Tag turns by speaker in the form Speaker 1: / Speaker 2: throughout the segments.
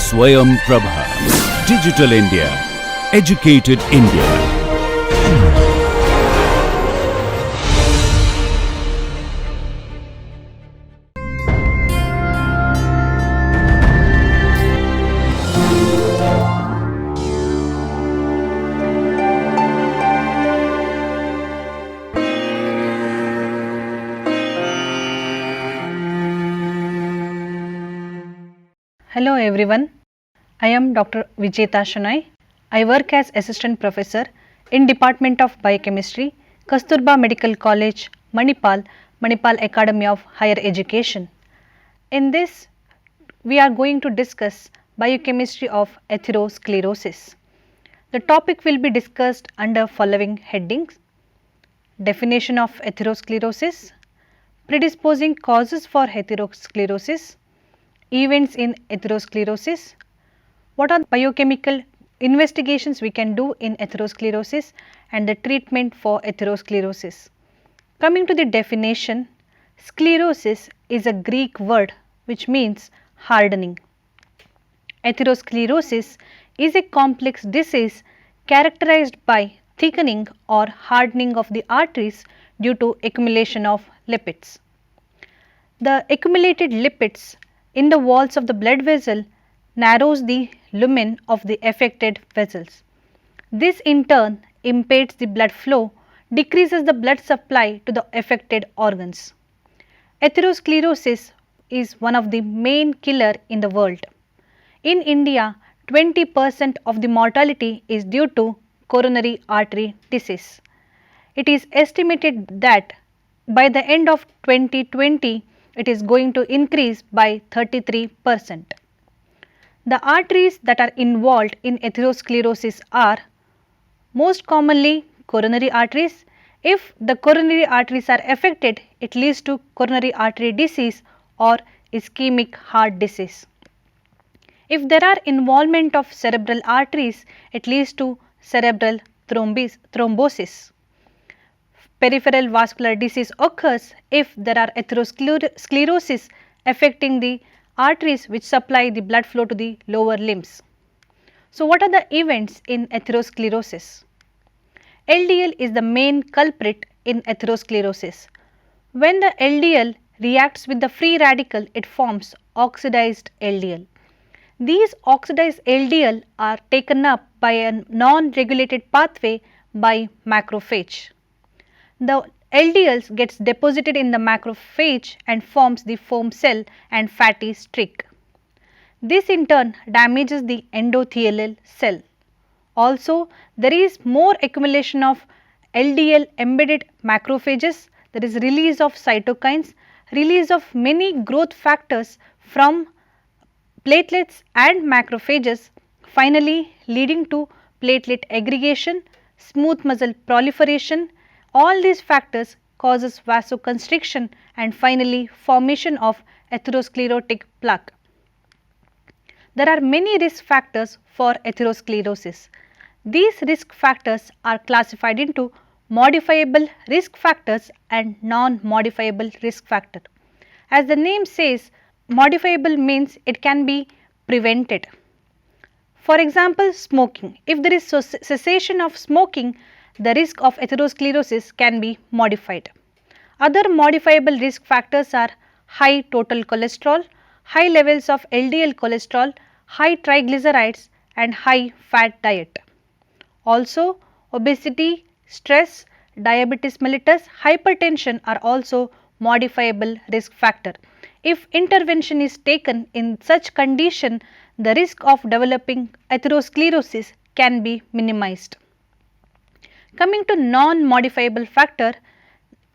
Speaker 1: Swayam Prabha. Digital India. Educated India.
Speaker 2: Hello everyone, I am Dr. Vijeta Shanoy. I work as Assistant Professor in Department of Biochemistry, Kasturba Medical College, Manipal, Manipal Academy of Higher Education. In this, we are going to discuss biochemistry of atherosclerosis. The topic will be discussed under following headings: definition of atherosclerosis, predisposing causes for atherosclerosis, events in atherosclerosis, what are biochemical investigations we can do in atherosclerosis, and the treatment for atherosclerosis. Coming to the definition, sclerosis is a Greek word which means hardening. Atherosclerosis is a complex disease characterized by thickening or hardening of the arteries due to accumulation of lipids. The accumulated lipids in the walls of the blood vessel narrows the lumen of the affected vessels. This in turn impedes the blood flow, decreases the blood supply to the affected organs. Atherosclerosis is one of the main killer in the world. In India, 20% of the mortality is due to coronary artery disease. It is estimated that by the end of 2020, it is going to increase by 33%. The arteries that are involved in atherosclerosis are most commonly coronary arteries. If the coronary arteries are affected, it leads to coronary artery disease or ischemic heart disease. If there are involvement of cerebral arteries, it leads to cerebral thrombosis. Peripheral vascular disease occurs if there are atherosclerosis affecting the arteries which supply the blood flow to the lower limbs. So, what are the events in atherosclerosis? LDL is the main culprit in atherosclerosis. When the LDL reacts with the free radical, it forms oxidized LDL. These oxidized LDL are taken up by a non-regulated pathway by macrophage. The LDLs gets deposited in the macrophage and forms the foam cell and fatty streak. This in turn damages the endothelial cell. Also, there is more accumulation of LDL embedded macrophages, there is release of cytokines, release of many growth factors from platelets and macrophages, finally leading to platelet aggregation, smooth muscle proliferation. All these factors causes vasoconstriction and finally formation of atherosclerotic plaque. There are many risk factors for atherosclerosis. These risk factors are classified into modifiable risk factors and non-modifiable risk factor. As the name says, modifiable means it can be prevented. For example, smoking. If there is cessation of smoking, the risk of atherosclerosis can be modified. Other modifiable risk factors are high total cholesterol, high levels of LDL cholesterol, high triglycerides and high fat diet. Also, obesity, stress, diabetes mellitus, hypertension are also modifiable risk factor. If intervention is taken in such condition, the risk of developing atherosclerosis can be minimized. Coming to non-modifiable factor,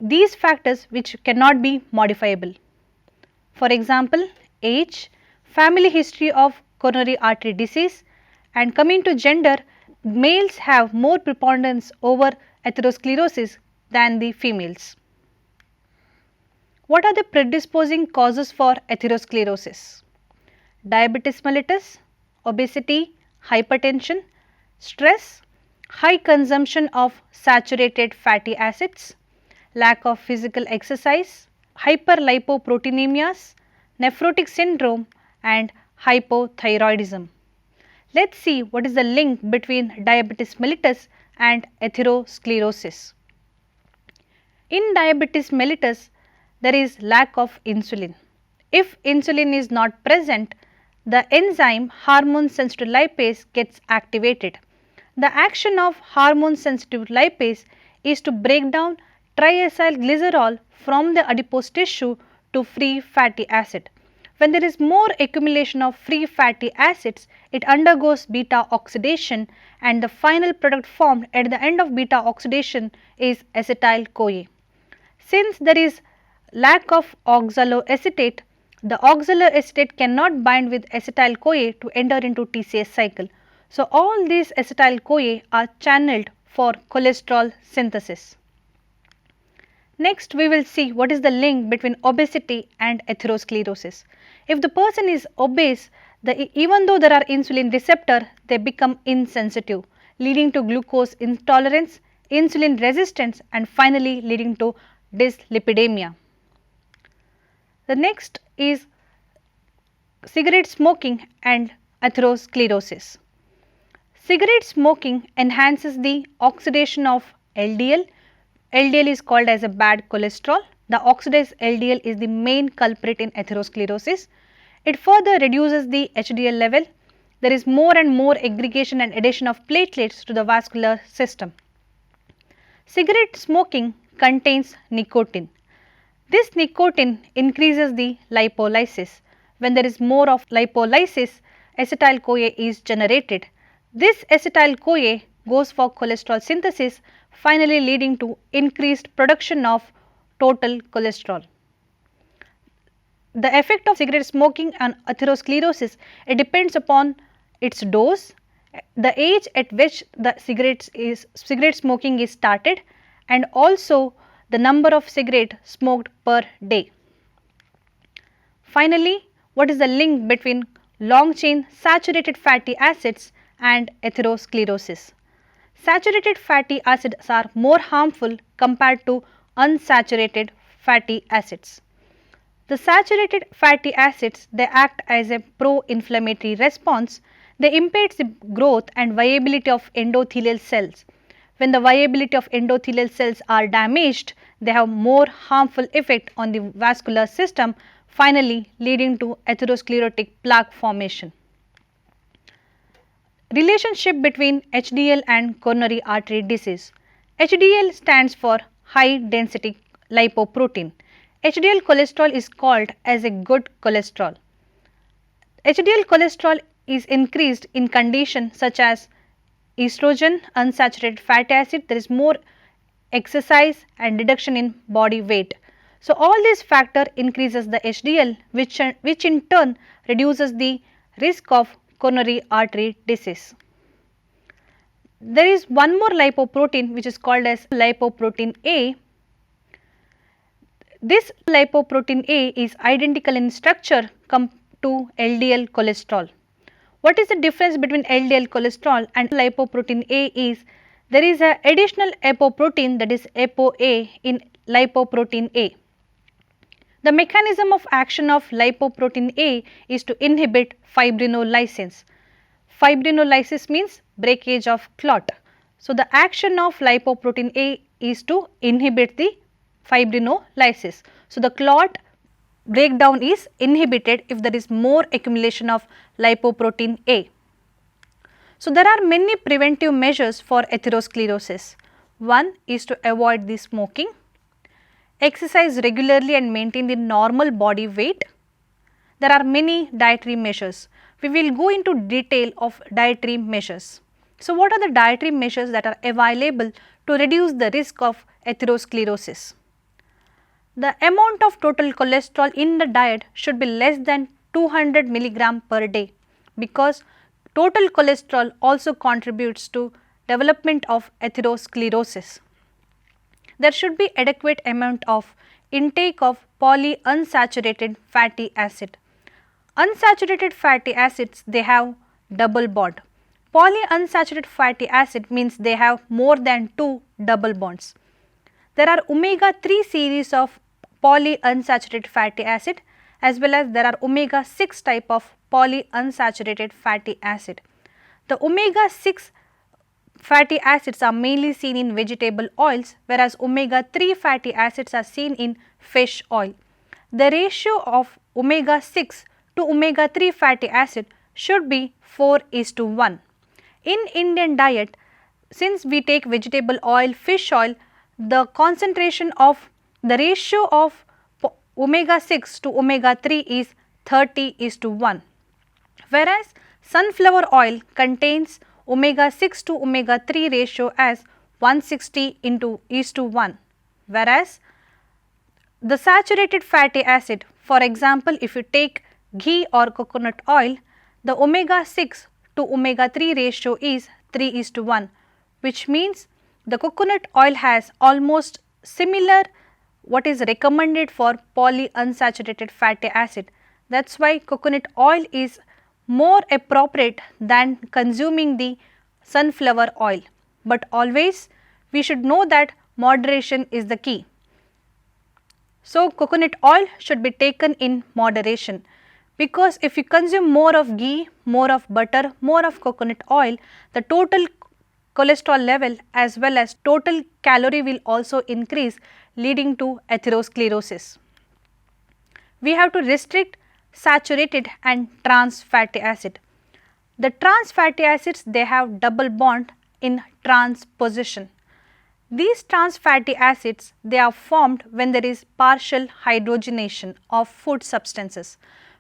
Speaker 2: these factors which cannot be modifiable. For example, age, family history of coronary artery disease, and coming to gender, males have more preponderance over atherosclerosis than the females. What are the predisposing causes for atherosclerosis? Diabetes mellitus, obesity, hypertension, stress, high consumption of saturated fatty acids, lack of physical exercise, hyperlipoproteinemias, nephrotic syndrome and hypothyroidism. Let's see what is the link between diabetes mellitus and atherosclerosis. In diabetes mellitus, there is lack of insulin. If insulin is not present, the enzyme hormone sensitive lipase gets activated. The action of hormone sensitive lipase is to break down triacylglycerol from the adipose tissue to free fatty acid. When there is more accumulation of free fatty acids, it undergoes beta oxidation, and the final product formed at the end of beta oxidation is acetyl-CoA. Since there is lack of oxaloacetate, the oxaloacetate cannot bind with acetyl-CoA to enter into TCA cycle. So, all these acetyl-CoA are channeled for cholesterol synthesis. Next, we will see what is the link between obesity and atherosclerosis. If the person is obese, even though there are insulin receptor, they become insensitive, leading to glucose intolerance, insulin resistance, and finally leading to dyslipidemia. The next is cigarette smoking and atherosclerosis. Cigarette smoking enhances the oxidation of LDL. LDL is called as a bad cholesterol. The oxidized LDL is the main culprit in atherosclerosis. It further reduces the HDL level. There is more and more aggregation and addition of platelets to the vascular system. Cigarette smoking contains nicotine. This nicotine increases the lipolysis. When there is more of lipolysis, acetyl-CoA is generated. This acetyl-CoA goes for cholesterol synthesis, finally leading to increased production of total cholesterol. The effect of cigarette smoking on atherosclerosis, it depends upon its dose, the age at which the cigarette smoking is started, and also the number of cigarettes smoked per day. Finally, what is the link between long chain saturated fatty acids and atherosclerosis? Saturated fatty acids are more harmful compared to unsaturated fatty acids. The saturated fatty acids, they act as a pro-inflammatory response. They impede the growth and viability of endothelial cells. When the viability of endothelial cells are damaged, they have more harmful effect on the vascular system, finally leading to atherosclerotic plaque formation. Relationship between HDL and coronary artery disease. HDL stands for high density lipoprotein. HDL cholesterol is called as a good cholesterol. HDL cholesterol is increased in conditions such as estrogen, unsaturated fatty acid, there is more exercise and reduction in body weight. So, all these factors increases the HDL, which in turn reduces the risk of coronary artery disease. There is one more lipoprotein which is called as lipoprotein A. This lipoprotein A is identical in structure to LDL cholesterol. What is the difference between LDL cholesterol and lipoprotein A is there is an additional apoprotein, that is ApoA, in lipoprotein A. The mechanism of action of lipoprotein A is to inhibit fibrinolysis. Fibrinolysis means breakage of clot. So, the action of lipoprotein A is to inhibit the fibrinolysis. So, the clot breakdown is inhibited if there is more accumulation of lipoprotein A. So, there are many preventive measures for atherosclerosis. One is to avoid the smoking, exercise regularly and maintain the normal body weight. There are many dietary measures. We will go into detail of dietary measures. So, what are the dietary measures that are available to reduce the risk of atherosclerosis? The amount of total cholesterol in the diet should be less than 200 milligram per day, because total cholesterol also contributes to development of atherosclerosis. There should be adequate amount of intake of polyunsaturated fatty acid. Unsaturated fatty acids, they have double bond. Polyunsaturated fatty acid means they have more than 2 double bonds. There are omega 3 series of polyunsaturated fatty acid, as well as there are omega 6 type of polyunsaturated fatty acid. The omega 6 fatty acids are mainly seen in vegetable oils, whereas omega 3 fatty acids are seen in fish oil. The ratio of omega 6 to omega 3 fatty acid should be 4:1. In Indian diet, since we take vegetable oil, fish oil, the concentration of the ratio of omega 6 to omega 3 is 30:1, whereas sunflower oil contains omega 6 to omega 3 ratio as 160:1, whereas the saturated fatty acid, for example, if you take ghee or coconut oil, the omega 6 to omega 3 ratio is 3:1, which means the coconut oil has almost similar what is recommended for polyunsaturated fatty acid. That is why coconut oil is more appropriate than consuming the sunflower oil, but always we should know that moderation is the key. So, coconut oil should be taken in moderation, because if you consume more of ghee, more of butter, more of coconut oil, the total cholesterol level as well as total calorie will also increase, leading to atherosclerosis. We have to restrict saturated and trans fatty acid. The trans fatty acids, they have double bond in trans position. These trans fatty acids, they are formed when there is partial hydrogenation of food substances.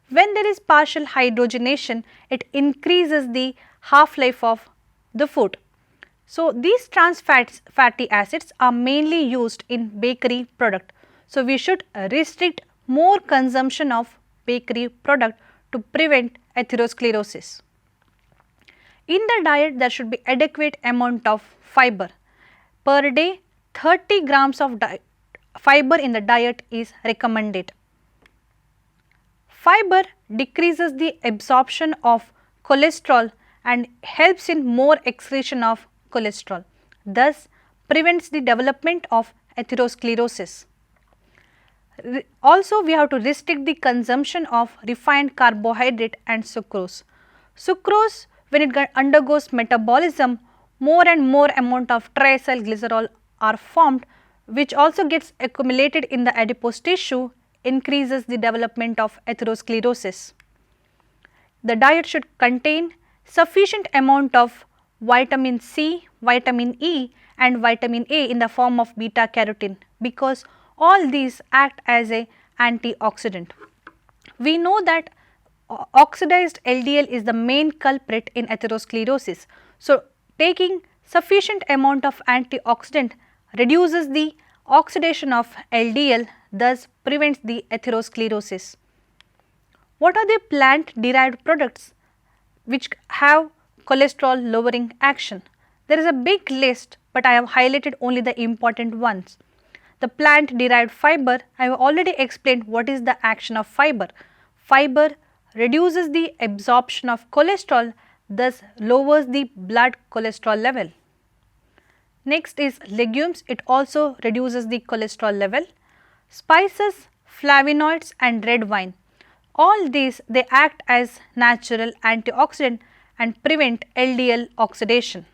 Speaker 2: When there is partial hydrogenation, it increases the half-life of the food. So, these trans fatty acids are mainly used in bakery product. So, we should restrict more consumption of bakery product to prevent atherosclerosis. In the diet, there should be adequate amount of fiber. Per day, 30 grams of fiber in the diet is recommended. Fiber decreases the absorption of cholesterol and helps in more excretion of cholesterol, thus prevents the development of atherosclerosis. Also, we have to restrict the consumption of refined carbohydrate and sucrose. Sucrose, when it undergoes metabolism, more and more amount of triacylglycerol are formed, which also gets accumulated in the adipose tissue, increases the development of atherosclerosis. The diet should contain sufficient amount of vitamin C, vitamin E and vitamin A in the form of beta carotene, because all these act as a antioxidant. We know that oxidized LDL is the main culprit in atherosclerosis. So, taking sufficient amount of antioxidant reduces the oxidation of LDL, thus prevents the atherosclerosis. What are the plant derived products which have cholesterol lowering action? There is a big list, but I have highlighted only the important ones. The plant derived fiber, I have already explained what is the action of fiber. Fiber reduces the absorption of cholesterol, thus lowers the blood cholesterol level. Next is legumes, it also reduces the cholesterol level. Spices, flavonoids and red wine, all these they act as natural antioxidant and prevent LDL oxidation.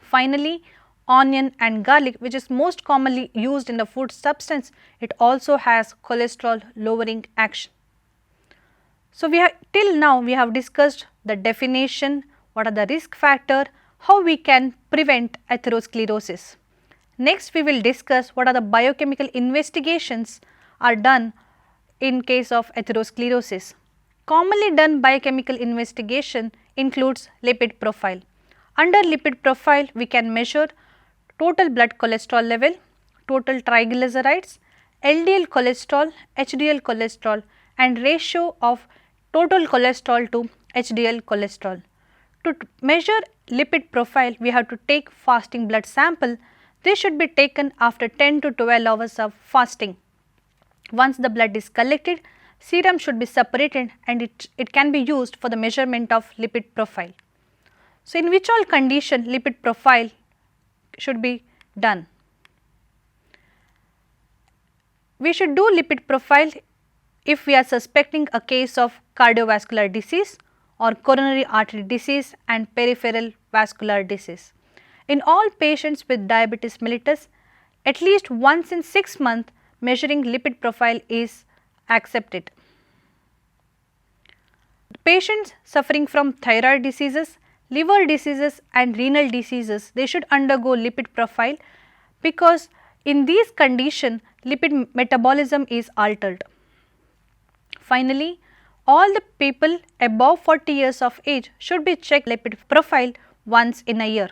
Speaker 2: Finally, onion and garlic, which is most commonly used in the food substance, it also has cholesterol lowering action. So, till now we have discussed the definition, what are the risk factor, how we can prevent atherosclerosis. Next we will discuss what are the biochemical investigations are done in case of atherosclerosis. Commonly done biochemical investigation includes lipid profile. Under lipid profile we can measure total blood cholesterol level, total triglycerides, LDL cholesterol, HDL cholesterol and ratio of total cholesterol to HDL cholesterol. To measure lipid profile, we have to take fasting blood sample. This should be taken after 10 to 12 hours of fasting. Once the blood is collected, serum should be separated and it can be used for the measurement of lipid profile. So, in which all condition lipid profile should be done? We should do lipid profile if we are suspecting a case of cardiovascular disease or coronary artery disease and peripheral vascular disease. In all patients with diabetes mellitus, at least once in 6 months measuring lipid profile is accepted. Patients suffering from thyroid diseases, liver diseases and renal diseases, they should undergo lipid profile because in these conditions lipid metabolism is altered. Finally, all the people above 40 years of age should be checked lipid profile once in a year.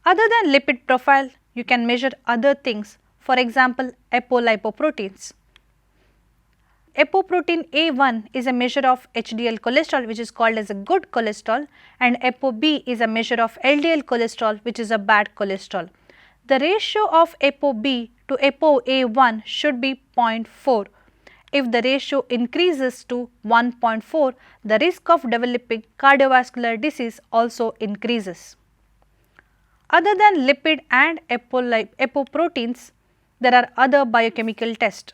Speaker 2: Other than lipid profile, you can measure other things, for example, apolipoproteins. Apoprotein A1 is a measure of HDL cholesterol which is called as a good cholesterol, and ApoB is a measure of LDL cholesterol which is a bad cholesterol. The ratio of ApoB to ApoA1 should be 0.4. If the ratio increases to 1.4, the risk of developing cardiovascular disease also increases. Other than lipid and apoproteins, there are other biochemical tests.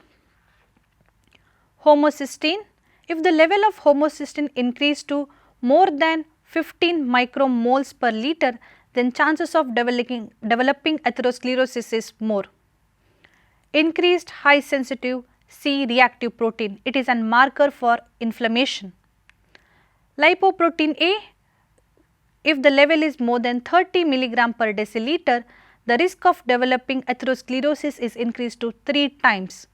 Speaker 2: Homocysteine, if the level of homocysteine increase to more than 15 micromoles per liter, then chances of developing atherosclerosis is more. Increased high sensitive C-reactive protein, it is a marker for inflammation. Lipoprotein A, if the level is more than 30 mg per deciliter, the risk of developing atherosclerosis is increased to 3 times.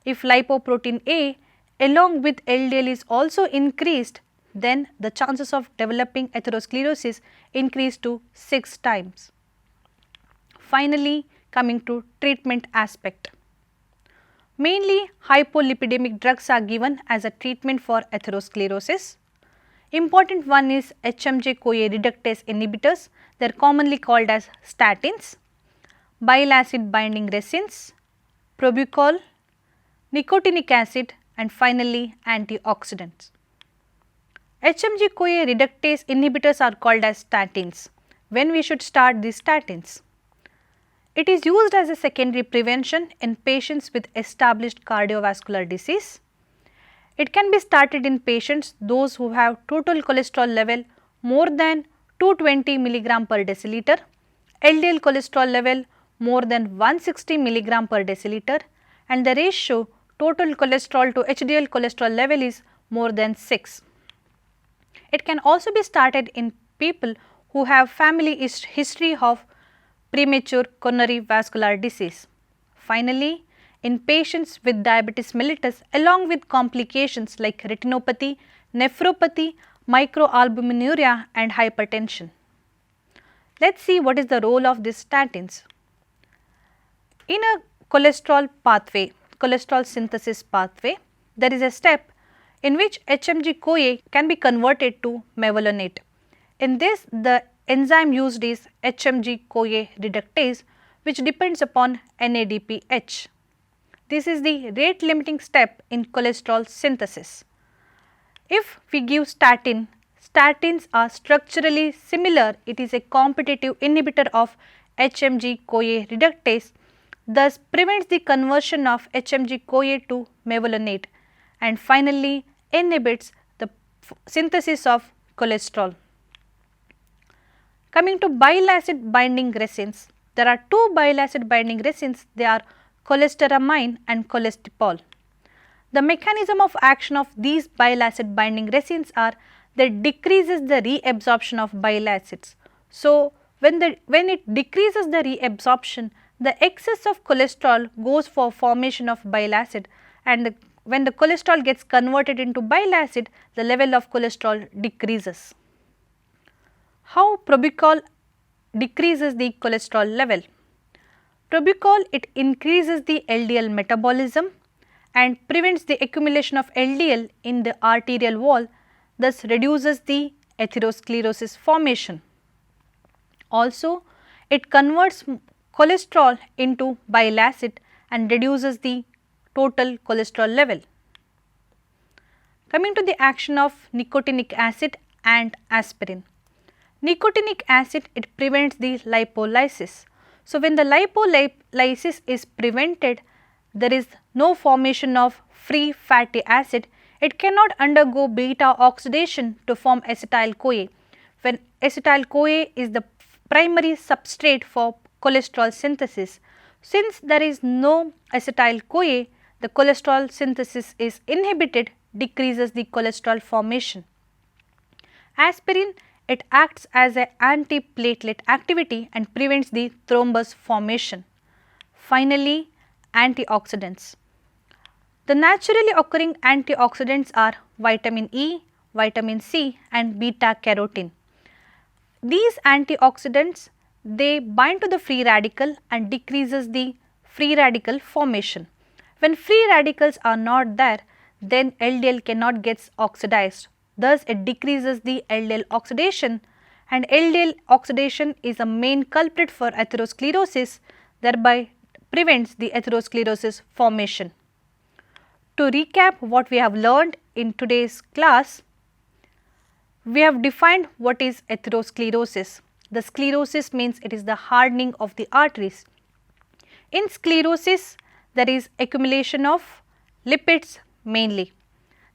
Speaker 2: If lipoprotein A along with LDL is also increased, then the chances of developing atherosclerosis increase to 6 times. Finally, coming to treatment aspect. Mainly hypolipidemic drugs are given as a treatment for atherosclerosis. Important one is HMG-CoA reductase inhibitors, they are commonly called as statins, bile acid binding resins, probucol, nicotinic acid and finally antioxidants. HMG-CoA reductase inhibitors are called as statins. When we should start these statins? It is used as a secondary prevention in patients with established cardiovascular disease. It can be started in patients those who have total cholesterol level more than 220 mg per deciliter, LDL cholesterol level more than 160 mg per deciliter and the ratio total cholesterol to HDL cholesterol level is more than 6. It can also be started in people who have family history of premature coronary vascular disease. Finally, in patients with diabetes mellitus along with complications like retinopathy, nephropathy, microalbuminuria and hypertension. Let us see what is the role of these statins. In a cholesterol pathway, cholesterol synthesis pathway, there is a step in which HMG-CoA can be converted to mevalonate. In this, the enzyme used is HMG-CoA reductase which depends upon NADPH. This is the rate limiting step in cholesterol synthesis. If we give statins are structurally similar, it is a competitive inhibitor of HMG-CoA reductase, thus prevents the conversion of HMG-CoA to mevalonate and finally inhibits the synthesis of cholesterol. Coming to bile acid binding resins, there are two bile acid binding resins, they are cholesteramine and cholestypol. The mechanism of action of these bile acid binding resins are that decreases the reabsorption of bile acids. So, when it decreases the reabsorption, the excess of cholesterol goes for formation of bile acid and when the cholesterol gets converted into bile acid, the level of cholesterol decreases. How probucol decreases the cholesterol level? Probucol, it increases the LDL metabolism and prevents the accumulation of LDL in the arterial wall, thus reduces the atherosclerosis formation. Also, it converts cholesterol into bile acid and reduces the total cholesterol level. Coming to the action of nicotinic acid and aspirin. Nicotinic acid, it prevents the lipolysis. So, when the lipolysis is prevented, there is no formation of free fatty acid. It cannot undergo beta oxidation to form acetyl-CoA, when acetyl-CoA is the primary substrate for cholesterol synthesis. Since there is no acetyl-CoA, the cholesterol synthesis is inhibited, decreases the cholesterol formation. Aspirin, it acts as an antiplatelet activity and prevents the thrombus formation. Finally, antioxidants. The naturally occurring antioxidants are vitamin E, vitamin C and beta carotene. These antioxidants, they bind to the free radical and decreases the free radical formation. When free radicals are not there, then LDL cannot get oxidized. Thus, it decreases the LDL oxidation, and LDL oxidation is a main culprit for atherosclerosis, thereby prevents the atherosclerosis formation. To recap what we have learned in today's class, we have defined what is atherosclerosis. The sclerosis means it is the hardening of the arteries. In sclerosis, there is accumulation of lipids mainly.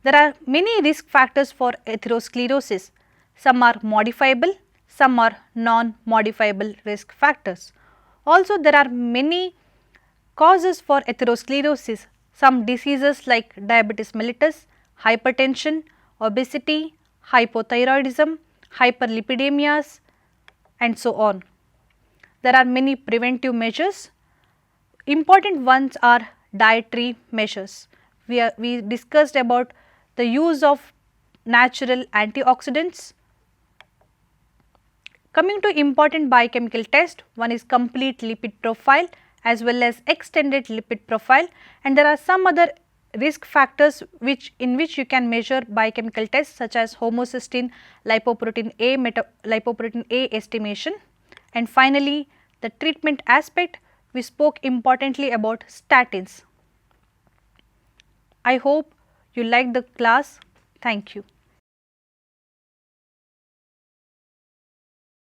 Speaker 2: There are many risk factors for atherosclerosis. Some are modifiable, some are non-modifiable risk factors. Also, there are many causes for atherosclerosis. Some diseases like diabetes mellitus, hypertension, obesity, hypothyroidism, hyperlipidemias and so on. There are many preventive measures. Important ones are dietary measures. We discussed about the use of natural antioxidants. Coming to important biochemical test, one is complete lipid profile as well as extended lipid profile, and there are some other risk factors in which you can measure biochemical tests such as homocysteine, lipoprotein A estimation. And finally, the treatment aspect, we spoke importantly about statins. I hope you liked the class. Thank you.